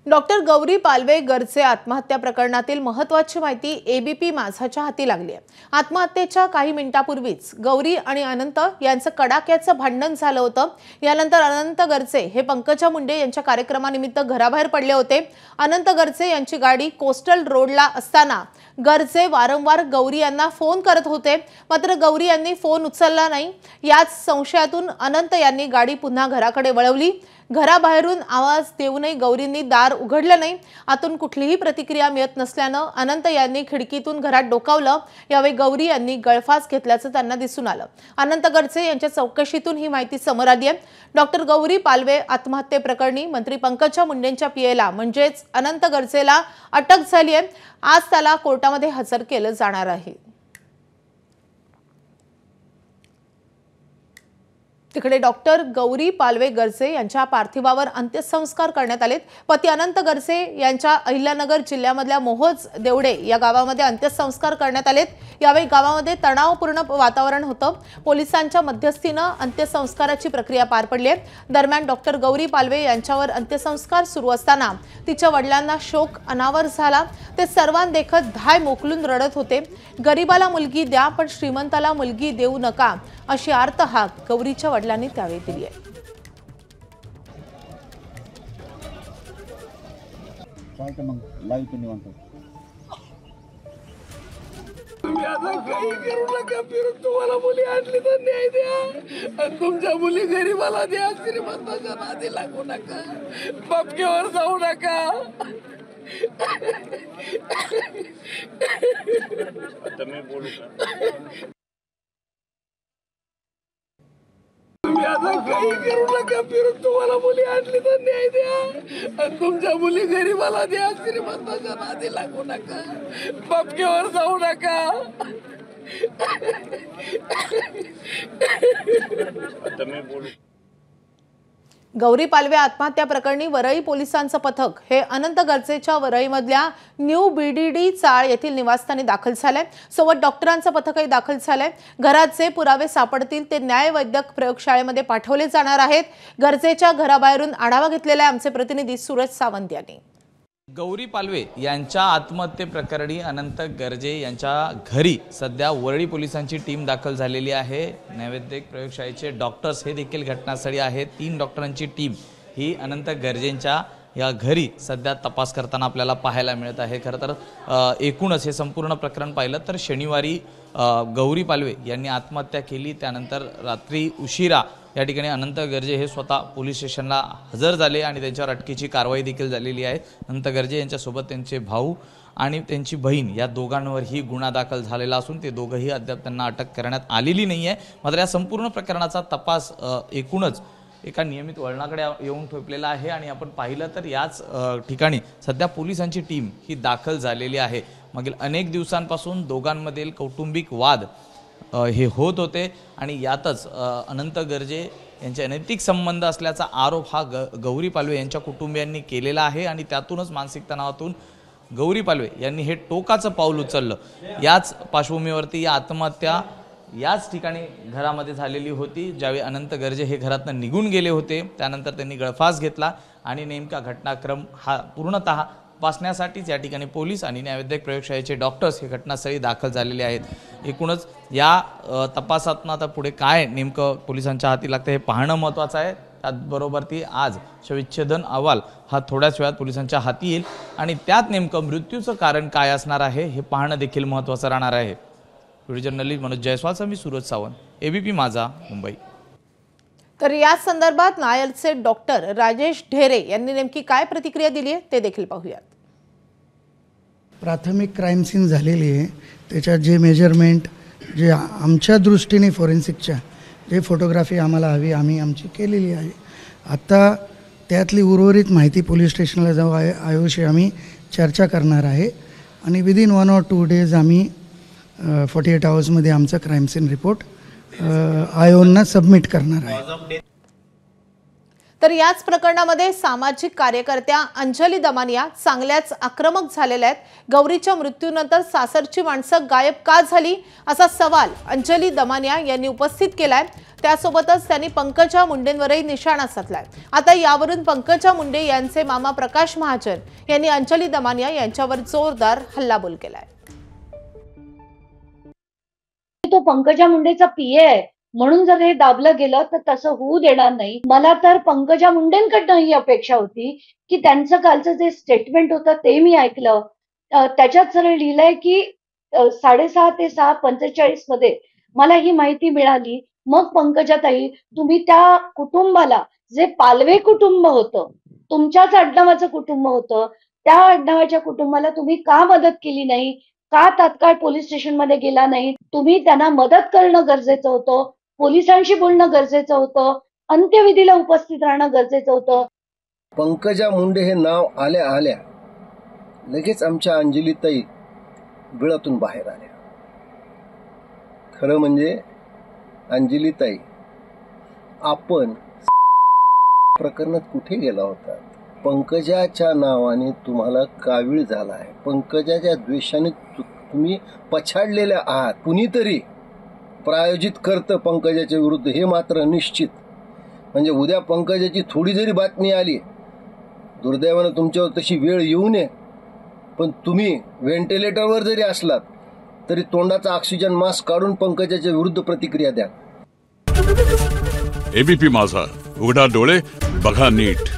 Doctor Gauri Palve गरजे आत्महत्या प्रकरणातील महत्त्वाची माहिती एबीपी माझाच्या हाती लागली आहे। आत्महत्येच्या काही मिनिटांपूर्वीच गौरी आणि अनंत यांचं कडाक्याचं भांडण झालं होतं। यानंतर अनंत गरजे हे पंकजा मुंडे यांच्या कार्यक्रमानिमित्त घराबाहेर पडले होते। अनंत गरजे यांची गाडी कोस्टल रोडला असताना गरजे वारंवार गौरी यांना फोन करत होते, मात्र गौरी यांनी फोन उचलला नाही। याच संशयातून अनंत यांनी गाडी पुन्हा घराकडे वळवली। घराबाहेरून आवाज देऊनही गौरींनी दार उघडलं नाही। आतून कुठलीही प्रतिक्रिया मिळत नसल्यानं अनंत यांनी खिडकीतून घरात डोकावलं। यावेळी गौरी यांनी गळफास घेतल्याचं त्यांना दिसून आलं। अनंत गरजे यांच्या चौकशीतून ही माहिती समोर आली आहे। डॉक्टर गौरी पालवे आत्महत्येप्रकरणी मंत्री पंकजा मुंडेंच्या पीएला म्हणजेच अनंत गरजेला अटक झाली आहे। आज त्याला कोर्टामध्ये हजर केलं जाणार आहे। तिकडे डॉक्टर गौरी पालवे गरजे यांच्या पार्थिवावर अंत्यसंस्कार करण्यात आलेत। पती अनंत गरजे यांच्या अहिल्यानगर जिल्ह्यामधल्या मोहोज देवडे या गावामध्ये अंत्यसंस्कार करण्यात आलेत। यावेळी गावामध्ये तणावपूर्ण वातावरण होतं। पोलिसांच्या मध्यस्थीनं अंत्यसंस्काराची प्रक्रिया पार पडली आहे। दरम्यान डॉक्टर गौरी पालवे यांच्यावर अंत्यसंस्कार सुरू असताना तिच्या वडिलांना शोक अनावर झाला। ते सर्वांदेखत धाय मोकलून रडत होते। गरीबाला मुलगी द्या पण श्रीमंताला मुलगी देऊ नका अशी आर्त हाक गौरीच्या वडिलांनी त्यावेळी दिली आहे। तुम्ही आता काही करू नका, फिरून तुम्हाला मुली आणली तर न्याय द्या आणि तुमच्या मुली गरीबाला द्या, श्रीमंताच्या नादी लागू नका, बापकेवर जाऊ नका। आता मी बोलू का? तुम्ही आता काही करू नका, फिरून तुम्हाला मुली आणली तर न्याय द्या आणि तुमच्या मुली गरीबाला द्या, श्रीमंताच्या नादी लागू नका, बापकेवर जाऊ नका। आता मी बोलू। गौरी पालवे आत्महत्या प्रकरणी वरळी पोलिसांचं पथक हे अनंत गरजेच्या वरळीमधल्या न्यू बीडीडी चाळ येथील निवासस्थानी दाखल झालंय। सोबत डॉक्टरांचं पथकही दाखल झालंय। घरात जे पुरावे सापडतील ते न्यायवैद्यक प्रयोगशाळेमध्ये पाठवले जाणार आहेत। गरजेच्या घराबाहेरून आढावा घेतलेला आमचे प्रतिनिधी सूरज सावंत यांनी। गौरी पालवे यांच्या आत्महत्येप्रकरणी अनंत गरजे यांच्या घरी सध्या वरळी पोलिसांची टीम दाखल झालेली आहे। नैवेद्यक प्रयोगशाळेचे डॉक्टर्स हे देखील घटनास्थळी आहेत। 3 डॉक्टरांची टीम ही अनंत गरजेंच्या या घरी सध्या तपास करताना आपल्याला पाहायला मिळत आहे। खरं तर एकूणच हे संपूर्ण प्रकरण पाहिलं तर शनिवारी गौरी पालवे यांनी आत्महत्या केली। त्यानंतर रात्री उशिरा या ठिकाणी अनंत गरजे हे स्वतः पोलीस स्टेशनला हजर झाले आणि त्यांच्यावर अटकेची कारवाई देखील झालेली आहे। अनंत गरजे यांच्यासोबत त्यांचे भाऊ आणि त्यांची बहीण या दोघांवरही गुन्हा दाखल झालेला असून ते दोघंही अद्याप त्यांना अटक करण्यात आलेली नाही आहे। मात्र या संपूर्ण प्रकरणाचा तपास एकूणच एका नियमित वळणाकडे येऊन ठेपलेला आहे आणि आपण पाहिलं तर याच ठिकाणी सध्या पोलिसांची टीम ही दाखल झालेली आहे। मागील अनेक दिवसांपासून दोघांमधील कौटुंबिक वाद हे होत होते आणि यातच अनंत गरजे यांचे अनैतिक संबंध असल्याचा आरोप हा गौरी पालवे यांच्या कुटुंबियांनी केलेला आहे आणि त्यातूनच मानसिक तणावातून गौरी पालवे यांनी हे टोकाचं पाऊल उचललं। याच पार्श्वभूमीवरती या आत्महत्या याच ठिकाणी घरामध्ये झालेली होती। ज्यावेळी अनंत गरजे हे घरातून निघून गेले होते त्यानंतर त्यांनी गळफास घेतला आणि नेमका घटनाक्रम हा पूर्णतः तपासण्यासाठीच या ठिकाणी पोलीस आणि न्यायवैद्यक प्रयोगशाळेचे डॉक्टर्स हे घटनास्थळी दाखल झालेले आहेत। एकूणच या तपासातून आता पुढे काय नेमकं पोलिसांच्या हाती लागतं हे पाहणं महत्त्वाचं आहे। त्याचबरोबर ती आज शवविच्छेदन अहवाल हा थोड्याच वेळात पोलिसांच्या हाती येईल आणि त्यात नेमकं मृत्यूचं कारण काय असणार आहे हे पाहणं देखील महत्त्वाचं राहणार आहे। व्हिडिओ जर्नलिस्ट मनोज जयस्वाल, मी सूरज सावंत, एबीपी माझा, मुंबई। तर या संदर्भात नायलचे डॉक्टर राजेश ढेरे यांनी नेमकी काय प्रतिक्रिया दिली आहे ते देखील पाहूयात। प्राथमिक क्राईम सीन झालेली आहे, त्याच्यात जे मेजरमेंट जे आमच्या दृष्टीने फॉरेन्सिकच्या जे फोटोग्राफी आम्हाला हवी आम्ही आमची केलेली आहे। आता त्यातली उर्वरित माहिती पोलीस स्टेशनला जाऊ आयोशी आम्ही चर्चा करणार आहे आणि विदिन 1 or 2 days आम्ही 48 hours आमचा क्राईम सीन रिपोर्ट आयोना सबमिट करणार आहे। तर याच प्रकरणामध्ये सामाजिक कार्यकर्त्या अंजली दमानिया चांगल्याच आक्रमक झालेल्या आहेत। गौरीच्या मृत्यूनंतर सासरची माणसं गायब का झाली असा सवाल अंजली दमानिया यांनी उपस्थित केलाय। त्यासोबतच त्यांनी पंकजा मुंडेंवरही निशाणा साधलाय। आता यावरून पंकजा मुंडे यांचे मामा प्रकाश महाजन यांनी अंजली दमानिया यांच्यावर जोरदार हल्लाबोल केलाय। तो पंकजा मुंडेचा पीए आहे म्हणून जर हे दाबलं गेलं तर तसं होऊ देणार नाही। मला तर पंकजा मुंडेंकडनं ही अपेक्षा होती की त्यांचं कालचं जे स्टेटमेंट होतं ते मी ऐकलं। त्याच्यात सरळ लिहिलंय की 6:30 ते 6:45 मध्ये मला ही माहिती मिळाली। मग पंकजाताई, तुम्ही त्या कुटुंबाला, जे पालवे कुटुंब होतं, तुमच्याच आडनावाचं कुटुंब होतं, त्या आडनावाच्या कुटुंबाला तुम्ही का मदत केली नाही? का तात्काळ पोलीस स्टेशनमध्ये गेला नाही? तुम्ही त्यांना मदत करणं गरजेचं होतं, पोलिसांशी बोलणं गरजेचं होतं, अंत्यविधीला उपस्थित राहणं गरजेचं होतं। पंकजा मुंडे हे नाव आल्या आल्या लगेच आमच्या अंजलीताई बिळातून बाहेर आल्या। खरं म्हणजे अंजलीताई, आपण प्रकरणात कुठे गेला होता? पंकजाच्या नावाने तुम्हाला कावीळ झाला आहे, पंकजाच्या द्वेषाने तुम्ही पछाडलेले आहात। कुणीतरी प्रायोजित करतं पंकजाच्या विरुद्ध, हे मात्र निश्चित। म्हणजे उद्या पंकजाची थोडी जरी बातमी आली, दुर्दैवानं तुमच्यावर तशी वेळ येऊ नये, पण तुम्ही व्हेंटिलेटरवर जरी असलात तरी तोंडाचा ऑक्सिजन मास्क काढून पंकजाच्या विरुद्ध प्रतिक्रिया द्या। एबीपी माझा, उघडा डोळे बघा नीट।